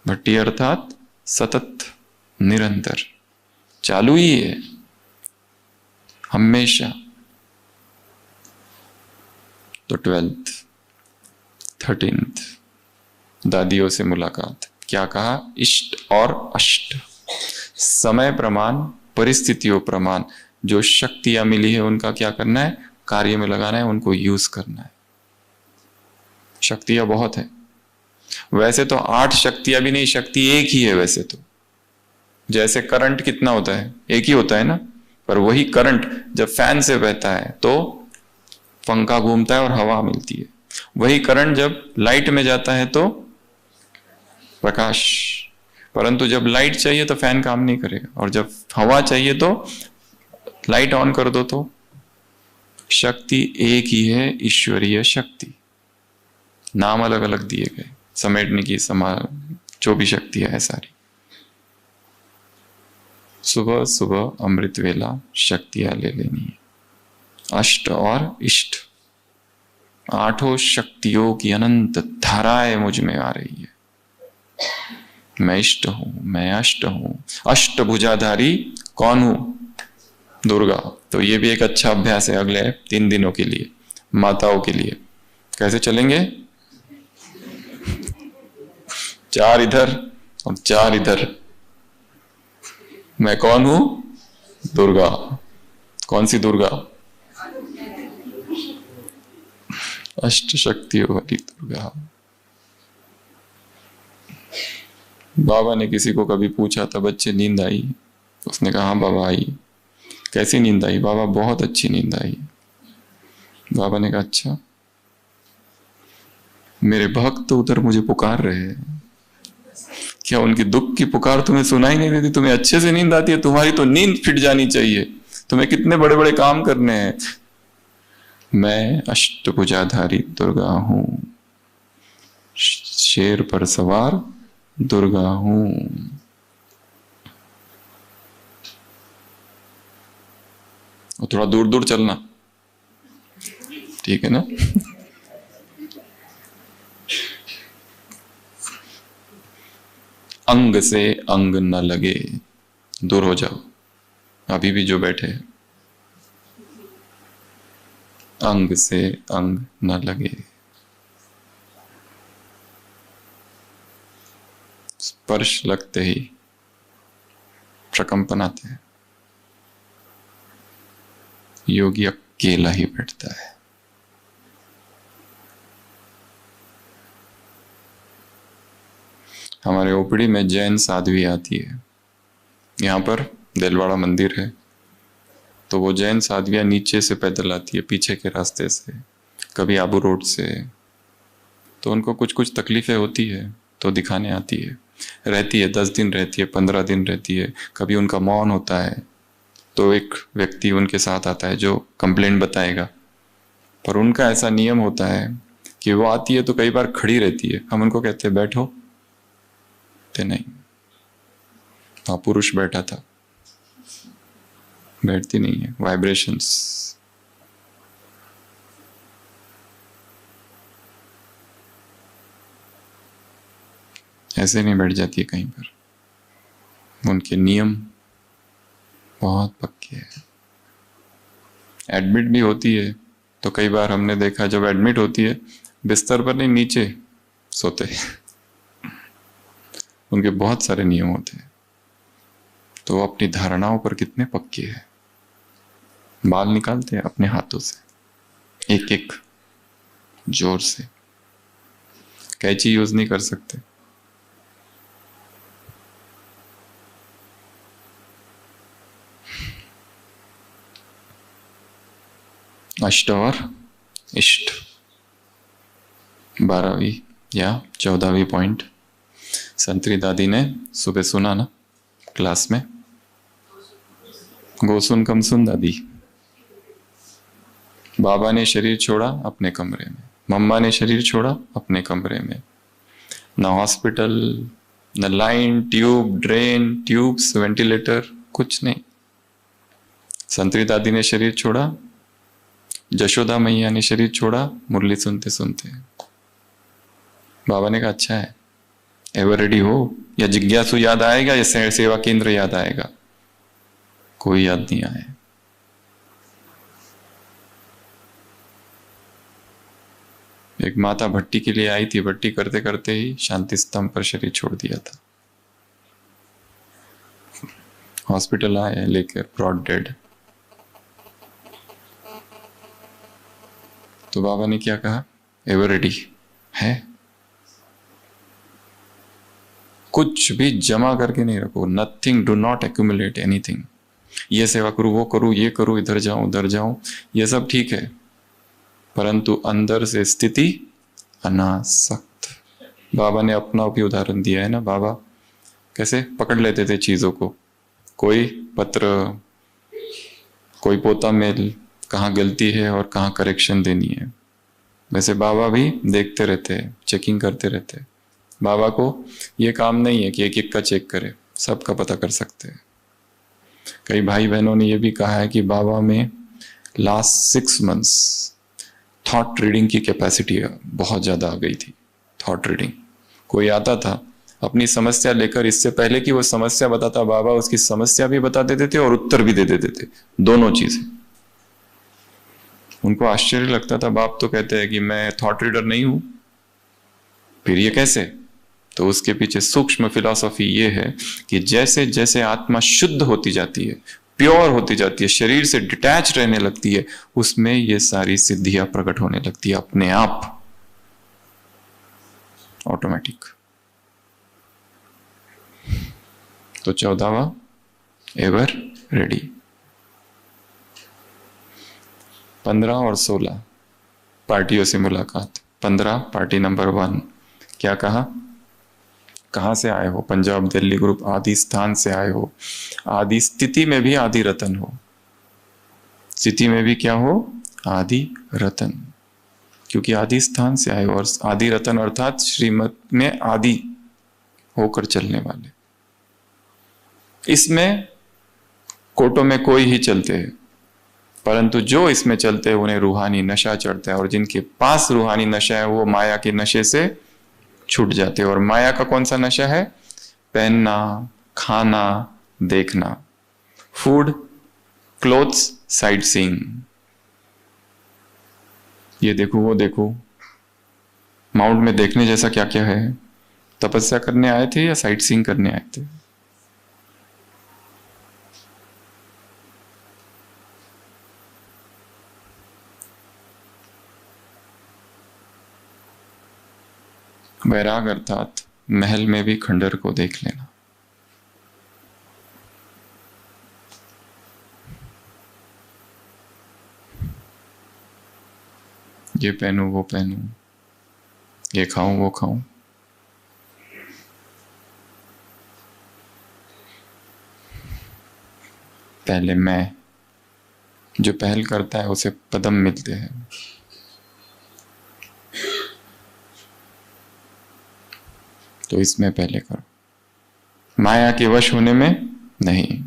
भट्टी अर्थात सतत, निरंतर, चालू ही है हमेशा। तो 12th, 13th दादियों से मुलाकात। क्या कहा? इष्ट और अष्ट, समय प्रमाण, परिस्थितियों प्रमाण, जो शक्तियां मिली है उनका क्या करना है? कार्य में लगाना है, उनको यूज करना है। शक्तियां बहुत है। वैसे तो 8 शक्तियां भी नहीं, शक्ति एक ही है वैसे तो। जैसे करंट कितना होता है? एक ही होता है ना। पर वही करंट जब फैन से बहता है तो पंखा घूमता है और हवा मिलती है। वही करंट जब लाइट में जाता है तो प्रकाश। परंतु जब लाइट चाहिए तो फैन काम नहीं करेगा, और जब हवा चाहिए तो लाइट ऑन कर दो। तो शक्ति एक ही है, ईश्वरीय शक्ति। नाम अलग अलग दिए गए, समेटने की जो भी शक्ति है सारी। सुबह सुबह अमृत वेला शक्तियां ले लेनी है। अष्ट और इष्ट, 8 शक्तियों की अनंत धाराएं मुझ में आ रही है। मैं इष्ट हूं, मैं अष्ट हूं। अष्टभुजाधारी कौन हूं? दुर्गा। तो ये भी एक अच्छा अभ्यास है अगले 3 दिनों के लिए, माताओं के लिए। कैसे चलेंगे? 4 इधर और 4 इधर। मैं कौन हूं? दुर्गा। कौन सी दुर्गा? अष्ट शक्तियों वाली दुर्गा। बाबा ने किसी को कभी पूछा था, बच्चे नींद आई? उसने कहा हाँ बाबा आई। कैसी नींद आई? बाबा बहुत अच्छी नींद आई। बाबा ने कहा अच्छा, मेरे भक्त तो उधर मुझे पुकार रहे हैं, क्या उनकी दुख की पुकार तुम्हें सुनाई नहीं देती? तुम्हें अच्छे से नींद आती है? तुम्हारी तो नींद फिट जानी चाहिए, तुम्हें कितने बड़े बड़े काम करने हैं। मैं अष्टभुजाधारी दुर्गा हूं, शेर पर सवार दुर्गा हूं। और थोड़ा दूर दूर चलना, ठीक है ना? अंग से अंग न लगे, दूर हो जाओ। अभी भी जो बैठे हैं, अंग से अंग न लगे। स्पर्श लगते ही प्रकंपन आते हैं। योगी अकेला ही बैठता है। हमारे ओपड़ी में जैन साध्वी आती है। यहाँ पर दिलवाड़ा मंदिर है, तो वो जैन साध्वियाँ नीचे से पैदल आती है, पीछे के रास्ते से, कभी आबू रोड से। तो उनको कुछ कुछ तकलीफें होती है तो दिखाने आती है। रहती है 10 दिन रहती है, 15 दिन रहती है। कभी उनका मौन होता है तो एक व्यक्ति उनके साथ आता है जो कंप्लेंट बताएगा। पर उनका ऐसा नियम होता है कि वो आती है तो कई बार खड़ी रहती है। हम उनको कहते हैं बैठो, तो नहीं, वहां पुरुष बैठा था, बैठती नहीं है। वाइब्रेशंस। ऐसे नहीं बैठ जाती है कहीं पर। उनके नियम बहुत पक्के हैं। एडमिट भी होती है तो कई बार हमने देखा, जब एडमिट होती है बिस्तर पर नहीं, नीचे सोते हैं। उनके बहुत सारे नियम होते हैं। तो वो अपनी धारणाओं पर कितने पक्के हैं। बाल निकालते हैं अपने हाथों से, एक एक, जोर से। कैंची यूज नहीं कर सकते। अष्ट और इष्ट, 12वीं या 14वीं पॉइंट संतरी दादी ने सुबह सुना ना क्लास में। गोसुन कम सुन दादी। बाबा ने शरीर छोड़ा अपने कमरे में, मम्मा ने शरीर छोड़ा अपने कमरे में। न हॉस्पिटल, न line, tube, drain, tubes, ventilator, कुछ नहीं। संतरी दादी ने शरीर छोड़ा, जशोदा मैया ने शरीर छोड़ा, मुरली सुनते सुनते। बाबा ने कहा अच्छा है, एवर रेडी हो, या जिज्ञासु याद आएगा या सेवा केंद्र याद आएगा? कोई याद नहीं आया। एक माता भट्टी के लिए आई थी, भट्टी करते करते ही शांति स्तंभ पर शरीर छोड़ दिया था। हॉस्पिटल आए लेकर, ब्रॉड डेड। तो बाबा ने क्या कहा? एवर रेडी है। कुछ भी जमा करके नहीं रखो। Nothing, do not accumulate anything. ये सेवा करूं, वो करूं, ये करूं, इधर जाऊं, उधर जाऊं, ये सब ठीक है, परंतु अंदर से स्थिति अनासक्त। बाबा ने अपना भी उदाहरण दिया है ना। बाबा कैसे पकड़ लेते थे चीजों को। कोई पत्र, कोई पोता मेल, कहाँ गलती है और कहाँ करेक्शन देनी है। वैसे बाबा भी देखते रहते हैं, चेकिंग करते रहते हैं। बाबा को ये काम नहीं है कि एक एक का चेक करे, सबका पता कर सकते हैं। कई भाई बहनों ने ये भी कहा है कि बाबा में लास्ट 6 मंथ्स थॉट रीडिंग की कैपेसिटी बहुत ज़्यादा आ गई थी। थॉट रीडिंग, कोई आता था अपनी समस्या लेकर, इससे पहले कि वो समस्या बताता, बाबा उसकी समस्या भी बता देते थे और उत्तर भी दे देते थे, दोनों चीजें। उनको आश्चर्य लगता था। बाप तो कहते हैं कि मैं थॉट रीडर नहीं हूं, फिर ये कैसे? तो उसके पीछे सूक्ष्म फिलॉसफी ये है कि जैसे जैसे आत्मा शुद्ध होती जाती है, प्योर होती जाती है, शरीर से डिटैच रहने लगती है, उसमें ये सारी सिद्धियां प्रकट होने लगती है अपने आप, ऑटोमेटिक। तो 14वां, एवर रेडी। 15 और 16 पार्टियों से मुलाकात। 15 पार्टी नंबर 1, क्या कहा? कहां से आए हो? पंजाब दिल्ली ग्रुप आदि स्थान से आए हो। आदि स्थिति में भी आदि रतन हो। स्थिति में भी क्या हो? आदि रतन। क्योंकि आदि स्थान से आए हो, और आदि रतन अर्थात श्रीमत में आदि होकर चलने वाले। इसमें कोटों में कोई ही चलते हैं, परंतु जो इसमें चलते हैं उन्हें रूहानी नशा चढ़ता है, और जिनके पास रूहानी नशा है वो माया के नशे से छूट जाते हैं। और माया का कौन सा नशा है? पहनना, खाना, देखना, फूड, क्लोथ्स, साइट सीइंग। ये देखो वो देखो। माउंट में देखने जैसा क्या क्या है? तपस्या करने आए थे या साइट सीइंग करने आए थे? वैराग अर्थात महल में भी खंडर को देख लेना। ये पहनूं वो पहनूं, ये खाऊं वो खाऊं। पहले मैं, जो पहल करता है उसे पदम मिलते हैं। तो इसमें पहले करो, माया के वश होने में नहीं।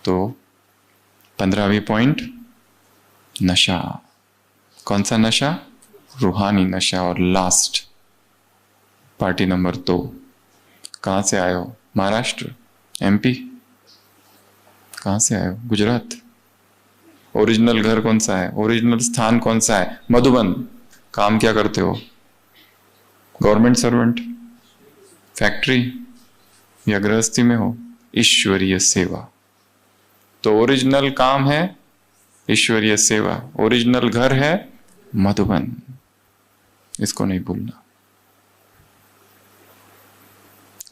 तो 15वीं पॉइंट, नशा। कौन सा नशा? रूहानी नशा। और लास्ट पार्टी नंबर 2। कहां से आए हो? महाराष्ट्र, एमपी? कहां से आए हो? गुजरात? ओरिजिनल घर कौन सा है? ओरिजिनल स्थान कौन सा है? मधुबन। काम क्या करते हो? गवर्नमेंट सर्वेंट, फैक्ट्री या गृहस्थी में हो? ईश्वरीय सेवा। तो ओरिजिनल काम है ईश्वरीय सेवा, ओरिजिनल घर है मधुबन। इसको नहीं भूलना।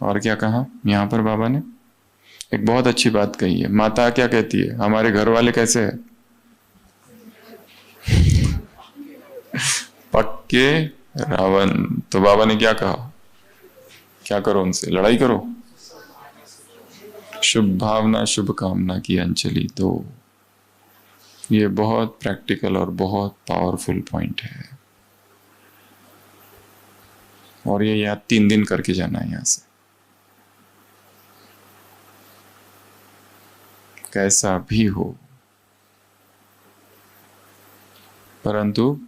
और क्या कहा यहां पर बाबा ने? एक बहुत अच्छी बात कही है। माता क्या कहती है? हमारे घर वाले कैसे हैं? पक्के रावण। तो बाबा ने क्या कहा? क्या करो उनसे? लड़ाई करो। शुभ भावना शुभ कामना की अंजलि दो। ये बहुत प्रैक्टिकल और बहुत पावरफुल पॉइंट है। और ये याद 3 दिन करके जाना है यहां से। कैसा भी हो, परंतु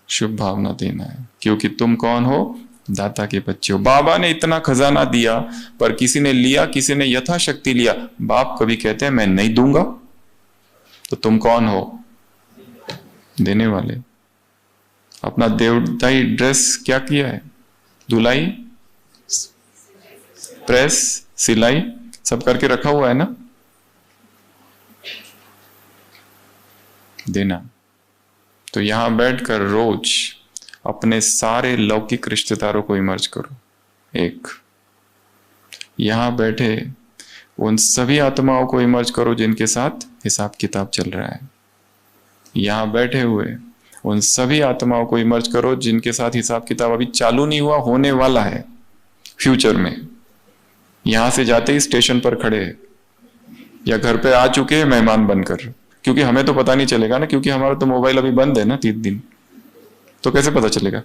शुभ भावना देना है, क्योंकि तुम कौन हो? दाता के बच्चे हो। बाबा ने इतना खजाना दिया, पर किसी ने लिया, किसी ने यथाशक्ति लिया। बाप कभी कहते हैं मैं नहीं दूंगा? तो तुम कौन हो? देने वाले। अपना देवदाई ड्रेस क्या किया है? धुलाई, प्रेस, सिलाई सब करके रखा हुआ है ना? देना। तो यहां बैठकर रोज अपने सारे लौकिक रिश्तेदारों को इमर्ज करो। एक, यहां बैठे उन सभी आत्माओं को इमर्ज करो जिनके साथ हिसाब किताब चल रहा है। यहां बैठे हुए उन सभी आत्माओं को इमर्ज करो जिनके साथ हिसाब किताब अभी चालू नहीं हुआ, होने वाला है फ्यूचर में। यहां से जाते ही स्टेशन पर खड़े या घर पे आ चुके हैं मेहमान बनकर, क्योंकि हमें तो पता नहीं चलेगा ना, क्योंकि हमारा तो मोबाइल अभी बंद है ना 3 दिन। तो कैसे पता चलेगा?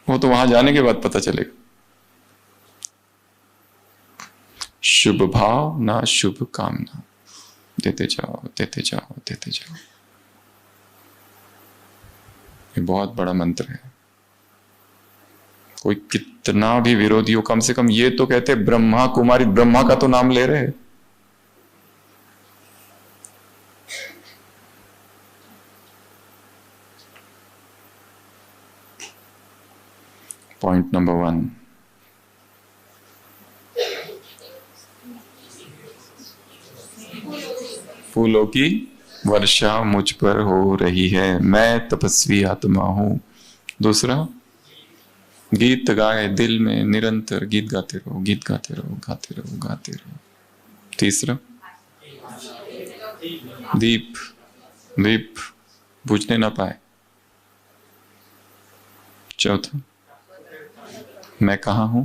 वो तो वहां जाने के बाद पता चलेगा। शुभ भाव ना शुभ कामना, देते जाओ देते जाओ देते जाओ। ये बहुत बड़ा मंत्र है। कोई कितना भी विरोधी हो, कम से कम ये तो कहते ब्रह्मा कुमारी, ब्रह्मा का तो नाम ले रहे हैं। पॉइंट नंबर 1, फूलों की वर्षा मुझ पर हो रही है, मैं तपस्वी आत्मा हूं। दूसरा, गीत गाए दिल में निरंतर, गीत गाते रहो, गीत गाते रहो, गाते रहो, गाते रहो। तीसरा, दीप, दीप बुझने ना पाए। चौथा, मैं कहाँ हूं?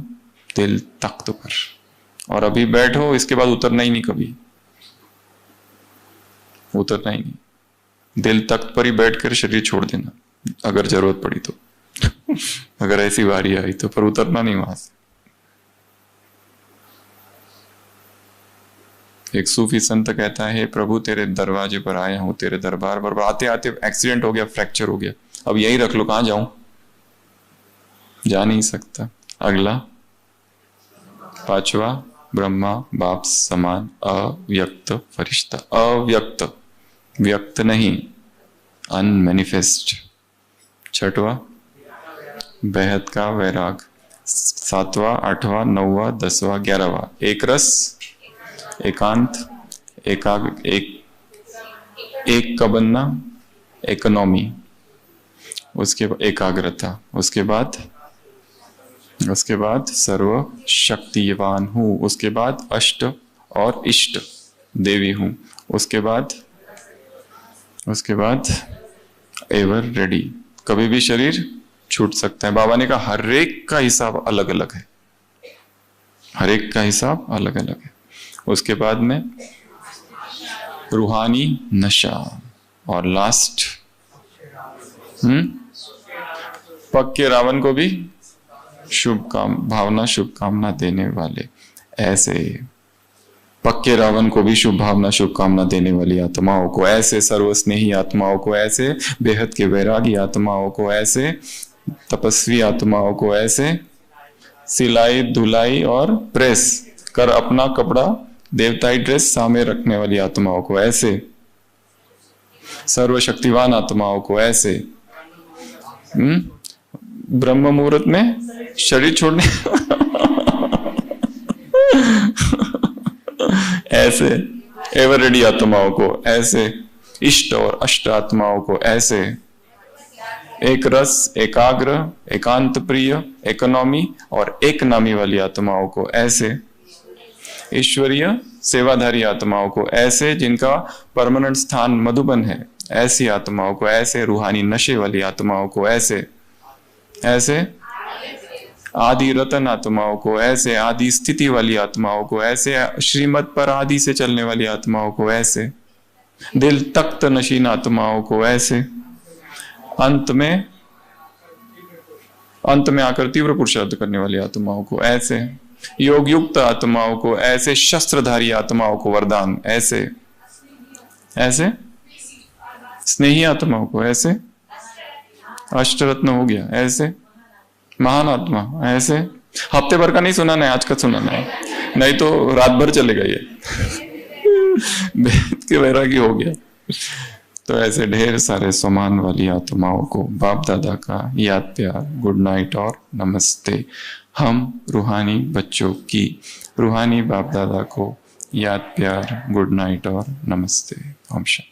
दिल तख्त पर। और अभी बैठो, इसके बाद उतरना ही नहीं, कभी उतरना ही नहीं। दिल तख्त पर ही बैठकर शरीर छोड़ देना अगर जरूरत पड़ी तो। अगर ऐसी बारी आई तो, पर उतरना नहीं वहां से। एक सूफी संत कहता है, प्रभु तेरे दरवाजे पर आया हूं, तेरे दरबार पर। आते आते एक्सीडेंट हो गया, फ्रैक्चर हो गया, अब यही रख लो, कहां जाऊं? जा नहीं सकता। अगला, 5वां, ब्रह्मा बाप समान अव्यक्त फरिश्ता। अव्यक्त, व्यक्त नहीं, अनमैनिफेस्ट। छठवा बेहद का वैराग। सातवां, आठवां, नौवां, 10वां, 11वां एक रस, एकांत, एक का बनना, इकोनॉमी, उसके बाद एकाग्रता, उसके बाद सर्व शक्तिवान हूं, उसके बाद अष्ट और इष्ट देवी हूं, उसके बाद एवर रेडी। कभी भी शरीर छूट सकता है। बाबा ने कहा हर एक का हिसाब अलग अलग है, हर एक का हिसाब अलग अलग है। उसके बाद में रूहानी नशा, और लास्ट पक्के रावण को भी शुभ कामना देने वाले। ऐसे पक्के रावण को भी शुभ भावना शुभ कामना देने वाली आत्माओं को, ऐसे सर्वस्नेही आत्माओं को, ऐसे बेहद के वैरागी आत्माओं को, ऐसे तपस्वी आत्माओं को, ऐसे सिलाई धुलाई और प्रेस कर अपना कपड़ा देवताई ड्रेस सामने रखने वाली आत्माओं को, ऐसे सर्वशक्तिवान आत्माओं को, ऐसे ब्रह्म मुहूर्त में शरीर छोड़ने ऐसे एवर रेडी आत्माओं को, ऐसे इष्ट और अष्ट आत्माओं को, ऐसे एक रस, एकाग्र, एकांत प्रिय, इकोनॉमी और एक नामी वाली आत्माओं को, ऐसे ईश्वरीय सेवाधारी आत्माओं को, ऐसे जिनका परमानेंट स्थान मधुबन है ऐसी आत्माओं को, ऐसे रूहानी नशे वाली आत्माओं को, ऐसे आदि रतन आत्माओं को, ऐसे आदि स्थिति वाली आत्माओं को, ऐसे श्रीमत पर आदि से चलने वाली आत्माओं को, ऐसे दिल तख्त नशीन आत्माओं को, ऐसे अंत में आकर तीव्र पुरुषार्थ करने वाली आत्माओं को, ऐसे योग युक्त आत्माओं को, ऐसे शस्त्रधारी आत्माओं को वरदान, ऐसे स्नेही आत्माओं को, ऐसे अष्टरत्न हो गया, ऐसे महान आत्मा, ऐसे हफ्ते भर का नहीं सुनाना है, आज का सुनाना है, नहीं तो रात भर चलेगा ये बेहद के वैरागी हो गया। तो ऐसे ढेर सारे समान वाली आत्माओं को बाप दादा का याद प्यार, गुड नाइट और नमस्ते। हम रूहानी बच्चों की रूहानी बाप दादा को याद प्यार, गुड नाइट और नमस्ते। ओम शांति।